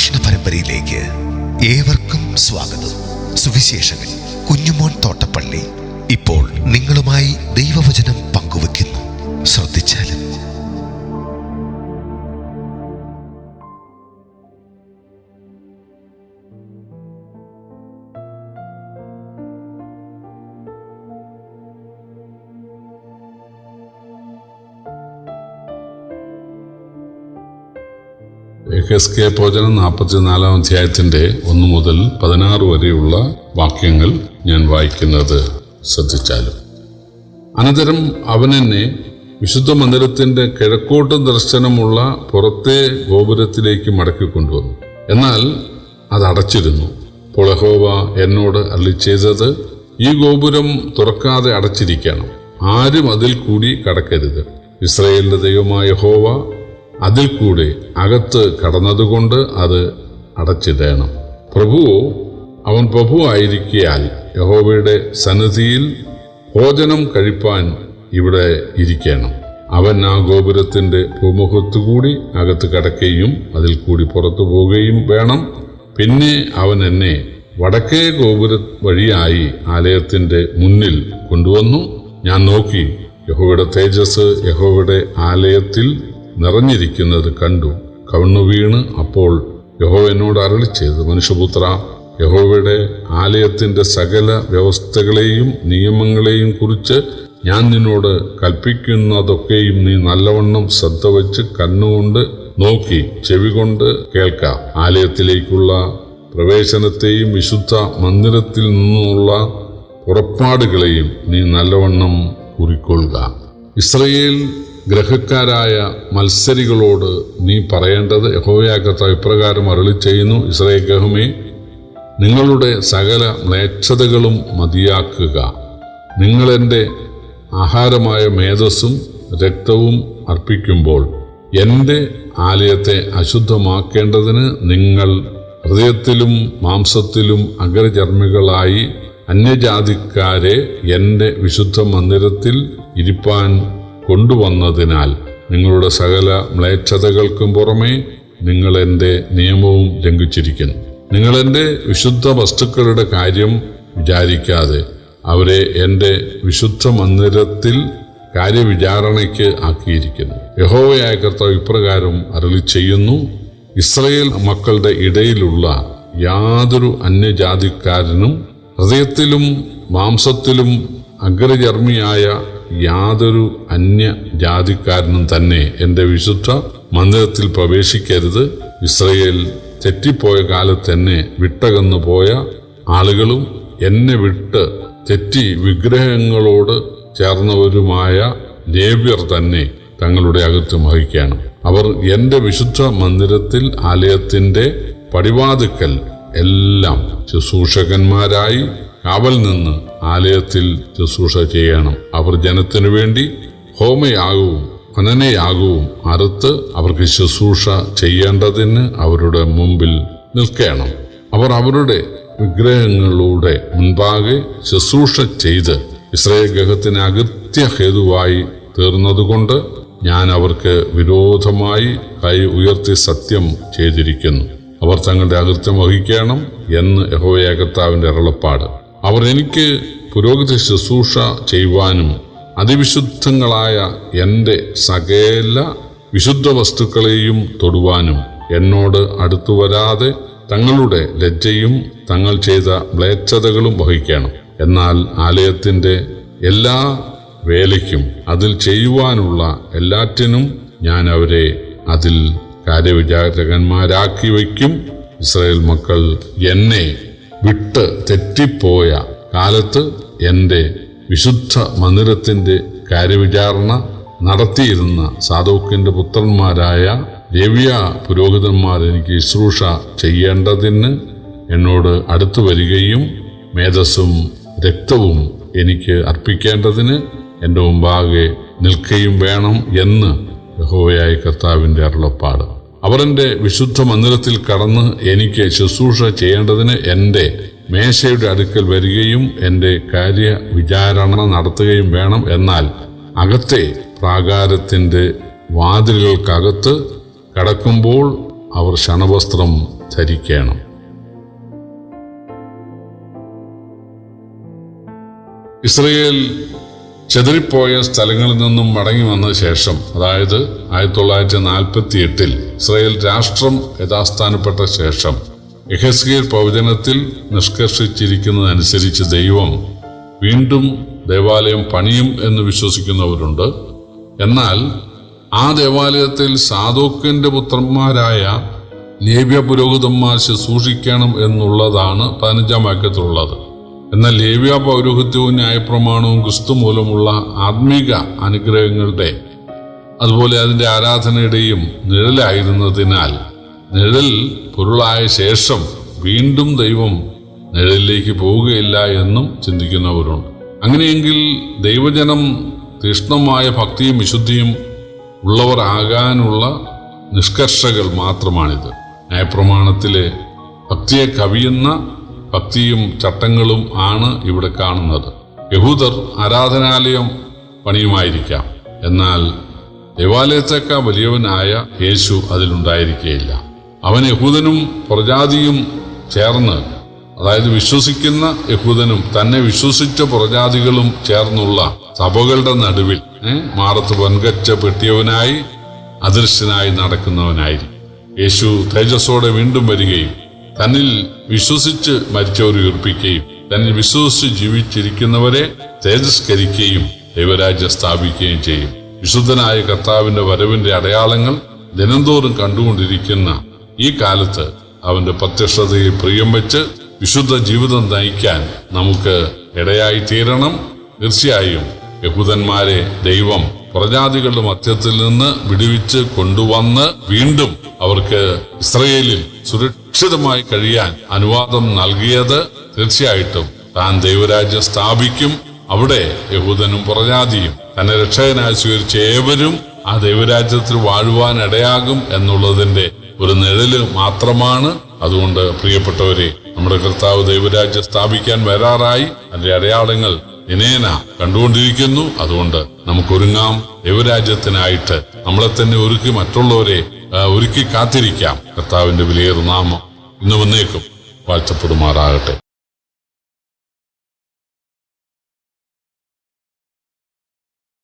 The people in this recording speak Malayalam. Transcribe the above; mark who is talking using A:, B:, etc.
A: പ്രഭാഷണ പരമ്പരയിലേക്ക് ഏവർക്കും സ്വാഗതം. സുവിശേഷകൻ കുഞ്ഞുമോൻ തോട്ടപ്പള്ളി ഇപ്പോൾ നിങ്ങളുമായി ദൈവവചനം പങ്കുവെക്കുന്നു. ശ്രദ്ധിച്ചാലും.
B: എഹെസ്കേൽ പ്രവചനം 44 അധ്യായത്തിൻ്റെ 1 മുതൽ 16 വരെയുള്ള വാക്യങ്ങൾ ഞാൻ വായിക്കുന്നത് ശ്രദ്ധിച്ചാലും. അനന്തരം അവൻ എന്നെ വിശുദ്ധ മന്ദിരത്തിൻ്റെ കിഴക്കോട്ട് ദർശനമുള്ള പുറത്തെ ഗോപുരത്തിലേക്ക് മടക്കിക്കൊണ്ടുവന്നു. എന്നാൽ അത് അടച്ചിരുന്നു. അപ്പോൾ യഹോവ എന്നോട് അരുളിച്ചെയ്തത്, ഈ ഗോപുരം തുറക്കാതെ അടച്ചിരിക്കണം, ആരും അതിൽ കൂടി കടക്കരുത്. ഇസ്രായേലിന്റെ ദൈവമായ യഹോവ അതിൽ കൂടെ അകത്ത് കടന്നതുകൊണ്ട് അത് അടച്ചിടണം. അവൻ പ്രഭു ആയിരിക്കയാൽ യഹോവയുടെ സന്നിധിയിൽ ഭോജനം കഴിപ്പാൻ ഇവിടെ ഇരിക്കണം. അവൻ ആ ഗോപുരത്തിന്റെ ഭൂമുഖത്തുകൂടി അകത്ത് കടക്കുകയും അതിൽ കൂടി പുറത്തു പോവുകയും വേണം. പിന്നെ അവൻ എന്നെ വടക്കേ ഗോപുര വഴിയായി ആലയത്തിന്റെ മുന്നിൽ കൊണ്ടുവന്നു. ഞാൻ നോക്കി, യഹോവയുടെ തേജസ് യഹോവയുടെ ആലയത്തിൽ നിറഞ്ഞിരിക്കുന്നത് കണ്ടു. കവിണ്ണു വീണ് അപ്പോൾ യഹോവ എന്നോട് അരുളിച്ചെയ്തു, മനുഷ്യപുത്ര, യഹോവയുടെ ആലയത്തിന്റെ സകല വ്യവസ്ഥകളെയും നിയമങ്ങളെയും കുറിച്ച് ഞാൻ നിന്നോട് കൽപ്പിക്കുന്നതൊക്കെയും നീ നല്ലവണ്ണം ശ്രദ്ധ വച്ച് കണ്ണുകൊണ്ട് നോക്കി ചെവികൊണ്ട് കേൾക്കാം. ആലയത്തിലേക്കുള്ള പ്രവേശനത്തെയും വിശുദ്ധ മന്ദിരത്തിൽ നിന്നുള്ള പുറപ്പാടുകളെയും നീ നല്ലവണ്ണം കുറിക്കൊള്ളുക. ഇസ്രായേൽ ഗ്രഹക്കാരായ മത്സരികളോട് നീ പറയേണ്ടത്, യഹോവയായ കർത്താവ് ഇപ്രകാരം അരുളിച്ചെയ്യുന്നു, ഇസ്രായേൽ ഗൃഹമേ, നിങ്ങളുടെ സകല മ്ലേച്ഛതകളും മതിയാക്കുക. നിങ്ങളെൻ്റെ ആഹാരമായ മേധസ്സും രക്തവും അർപ്പിക്കുമ്പോൾ എൻ്റെ ആലയത്തെ അശുദ്ധമാക്കേണ്ടതിന് നിങ്ങൾ ഹൃദയത്തിലും മാംസത്തിലും അഗ്രചർമ്മികളായി അന്യജാതിക്കാരെ എൻ്റെ വിശുദ്ധ മന്ദിരത്തിൽ ഇരിപ്പാൻ കൊണ്ടുവന്നതിനാൽ നിങ്ങളുടെ സകല മ്ലേച്ഛതകൾക്കും പുറമേ നിങ്ങൾ എൻ്റെ നിയമവും ലംഘിച്ചിരിക്കുന്നു. നിങ്ങൾ എൻ്റെ വിശുദ്ധ വസ്തുക്കളുടെ കാര്യം വിചാരിക്കാതെ അവരെ എൻ്റെ വിശുദ്ധ മന്ദിരത്തിൽ കാര്യവിചാരണയ്ക്ക് ആക്കിയിരിക്കുന്നു. യഹോവയായ കർത്താവ് ഇപ്രകാരം അരുളിച്ചെയ്യുന്നു, ഇസ്രായേൽ മക്കളുടെ ഇടയിലുള്ള യാതൊരു അന്യജാതിക്കാരനും ഹൃദയത്തിലും മാംസത്തിലും അഗ്രചർമ്മിയായ യാതൊരു അന്യജാതിക്കാരനും തന്നെ എൻ്റെ വിശുദ്ധ മന്ദിരത്തിൽ പ്രവേശിക്കരുത്. ഇസ്രായേൽ തെറ്റിപ്പോയ കാലത്ത് എന്നെ വിട്ടകന്നു പോയ ആളുകളും എന്നെ വിട്ട് തെറ്റി വിഗ്രഹങ്ങളോട് ചേർന്നവരുമായ ലേവ്യർ തന്നെ തങ്ങളുടെ അകത്വം വഹിക്കണം. അവർ എൻ്റെ വിശുദ്ധ മന്ദിരത്തിൽ ആലയത്തിന്റെ പടിവാതിക്കൽ എല്ലാം ശുശ്രൂഷകന്മാരായി കാവൽ നിന്ന് ആലയത്തിൽ ശുശ്രൂഷ ചെയ്യണം. അവർ ജനത്തിനു വേണ്ടി ഹോമയാഗവും ഹനനയാഗവും അറുത്ത് അവർക്ക് ശുശ്രൂഷ ചെയ്യേണ്ടതിന് അവരുടെ മുമ്പിൽ നിൽക്കണം. അവർ അവരുടെ വിഗ്രഹങ്ങളുടെ മുൻപാകെ ശുശ്രൂഷ ചെയ്ത് ഇസ്രായേൽ ഗൃഹത്തിന് അകൃത്യഹേതുവായി തീർന്നതുകൊണ്ട് ഞാൻ അവർക്ക് വിരോധമായി കൈ ഉയർത്തി സത്യം ചെയ്തിരിക്കുന്നു. അവർ തങ്ങളുടെ അകൃത്യം വഹിക്കണം എന്ന് യഹോവയായ കർത്താവിന്റെ അരുളപ്പാട്. അവർ എനിക്ക് പുരോഹിത ശുശ്രൂഷ ചെയ്യുവാനും അതിവിശുദ്ധങ്ങളായ എൻ്റെ സകല വിശുദ്ധ വസ്തുക്കളെയും തൊടുവാനും എന്നോട് അടുത്തു വരാതെ തങ്ങളുടെ ലജ്ജയും തങ്ങൾ ചെയ്ത മ്ലേച്ഛതകളും വഹിക്കണം. എന്നാൽ ആലയത്തിന്റെ എല്ലാ വേലയ്ക്കും അതിൽ ചെയ്യുവാനുള്ള എല്ലാറ്റിനും ഞാൻ അവരെ അതിൽ കാര്യവിചാരകന്മാരാക്കി വയ്ക്കും. ഇസ്രായേൽ മക്കൾ എന്നെ വിട്ട് തെറ്റിപ്പോയ കാലത്ത് എൻ്റെ വിശുദ്ധ മന്ദിരത്തിന്റെ കാര്യവിചാരണ നടത്തിയിരുന്ന സാദോക്കിന്റെ പുത്രന്മാരായ ലേവ്യ പുരോഹിതന്മാർ എനിക്ക് ശുശ്രൂഷ ചെയ്യേണ്ടതിന് എന്നോട് അടുത്തു വരികയും മേധസ്സും രക്തവും എനിക്ക് അർപ്പിക്കേണ്ടതിന് എൻ്റെ മുമ്പാകെ നിൽക്കുകയും വേണം എന്ന് യഹോവയായ കർത്താവിന്റെ അരുളപ്പാട്. അവർ എൻ്റെ വിശുദ്ധ മന്ദിരത്തിൽ കടന്ന് എനിക്ക് ശുശ്രൂഷ ചെയ്യേണ്ടതിന് എൻ്റെ മേശയുടെ അടുക്കൽ വരികയും എൻ്റെ കാര്യവിചാരണ നടത്തുകയും വേണം. എന്നാൽ അകത്തെ പ്രാകാരത്തിന്റെ വാതിലുകൾക്കകത്ത് കടക്കുമ്പോൾ അവർ ശണവസ്ത്രം ധരിക്കണം. ഇസ്രയേൽ ചെതറിപ്പോയ സ്ഥലങ്ങളിൽ നിന്നും മടങ്ങി വന്ന ശേഷം, അതായത് 1948 ഇസ്രയേൽ രാഷ്ട്രം യഥാസ്ഥാനപ്പെട്ട ശേഷം യെഹെസ്കേൽ പ്രവചനത്തിൽ നിഷ്കർഷിച്ചിരിക്കുന്നതനുസരിച്ച് ദൈവം വീണ്ടും ദേവാലയം പണിയും എന്ന് വിശ്വസിക്കുന്നവരുണ്ട്. എന്നാൽ ആ ദേവാലയത്തിൽ സാദോക്കിന്റെ പുത്രന്മാരായ ലേവ്യ പുരോഹിതന്മാർ ശുശ്രൂഷിക്കണം എന്നുള്ളതാണ് 15-ാം വാക്യത്തിലുള്ളത്. എന്നാൽ ലേവ്യ പൗരോഹിത്യവും ന്യായപ്രമാണവും ക്രിസ്തു മൂലമുള്ള ആത്മീക അനുഗ്രഹങ്ങളുടെ അതുപോലെ അതിൻ്റെ ആരാധനയുടെയും നിഴലായിരുന്നതിനാൽ നിഴൽ പൊരുളായ ശേഷം വീണ്ടും ദൈവം നിഴലിലേക്ക് പോവുകയില്ല എന്നും ചിന്തിക്കുന്നവരുണ്ട്. അങ്ങനെയെങ്കിൽ ദൈവജനം തീഷ്ണമായ ഭക്തിയും വിശുദ്ധിയും ഉള്ളവർ ആകാനുള്ള നിഷ്കർഷകൾ മാത്രമാണിത്. ന്യായപ്രമാണത്തിലെ ഭക്തിയെ കവിയുന്ന ഭക്തിയും ചട്ടങ്ങളും ആണ് ഇവിടെ കാണുന്നത്. യഹൂദർ ആരാധനാലയം പണിയുമായിരിക്കാം, എന്നാൽ ദേവാലയത്തേക്കാൾ വലിയവനായ യേശു അതിലുണ്ടായിരിക്കുകയില്ല. അവൻ യഹൂദനും പുറജാതിയും ചേർന്ന്, അതായത് വിശ്വസിക്കുന്ന യഹൂദനും തന്നെ വിശ്വസിച്ച പുറജാതികളും ചേർന്നുള്ള സഭകളുടെ നടുവിൽ മാറത്ത് പൊൻകച്ച പെട്ടിയവനായി അദൃശ്യനായി നടക്കുന്നവനായിരിക്കും. യേശു തേജസ്സോടെ വീണ്ടും വരികയും തന്നിൽ വിശ്വസിച്ച് മരിച്ചവരെ ഉയർപ്പിക്കുകയും തന്നിൽ വിശ്വസിച്ച് ജീവിച്ചിരിക്കുന്നവരെ തേജസ്കരിക്കുകയും ദൈവരാജ്യം സ്ഥാപിക്കുകയും ചെയ്യും. വിശുദ്ധനായ കർത്താവിന്റെ വരവിന്റെ അടയാളങ്ങൾ ദിനംതോറും കണ്ടുകൊണ്ടിരിക്കുന്ന ഈ കാലത്ത് അവന്റെ പ്രത്യക്ഷതയിൽ പ്രിയം വെച്ച് വിശുദ്ധ ജീവിതം നയിക്കാൻ നമുക്ക് ഇടയായി തീരണം. തീർച്ചയായും യഹൂദന്മാരെ ദൈവം പ്രജാതികളുടെ മധ്യത്തിൽ നിന്ന് വിടുവിച്ച് കൊണ്ടുവന്ന് വീണ്ടും അവർക്ക് ഇസ്രയേലിൽ സുരക്ഷിതമായി കഴിയാൻ അനുവാദം നൽകിയത് തീർച്ചയായിട്ടും താൻ ദൈവരാജ്യം സ്ഥാപിക്കും. അവിടെ യഹൂദനും പ്രജാതിയും തന്നെ രക്ഷകനായി സ്വീകരിച്ച ഏവരും ആ ദൈവരാജ്യത്തിൽ വാഴുവാൻ ഇടയാകും എന്നുള്ളതിന്റെ ഒരു നിഴല് മാത്രമാണ്. അതുകൊണ്ട് പ്രിയപ്പെട്ടവരെ, നമ്മുടെ കർത്താവ് ദൈവരാജ്യം സ്ഥാപിക്കാൻ വരാറായി. അതിന്റെ അടയാളങ്ങൾ ദിനേന കണ്ടുകൊണ്ടിരിക്കുന്നു. അതുകൊണ്ട് നമുക്കൊരുങ്ങാം ദൈവരാജ്യത്തിനായിട്ട്. നമ്മളെ തന്നെ ഒരുക്കി മറ്റുള്ളവരെ ഒരുക്കി കാത്തിരിക്കാം. കർത്താവിന്റെ വിലയേറുന്ന നാമം ഇന്ന് വന്നേക്കും വാഴ്ത്തപ്പെടുമാറാകട്ടെ.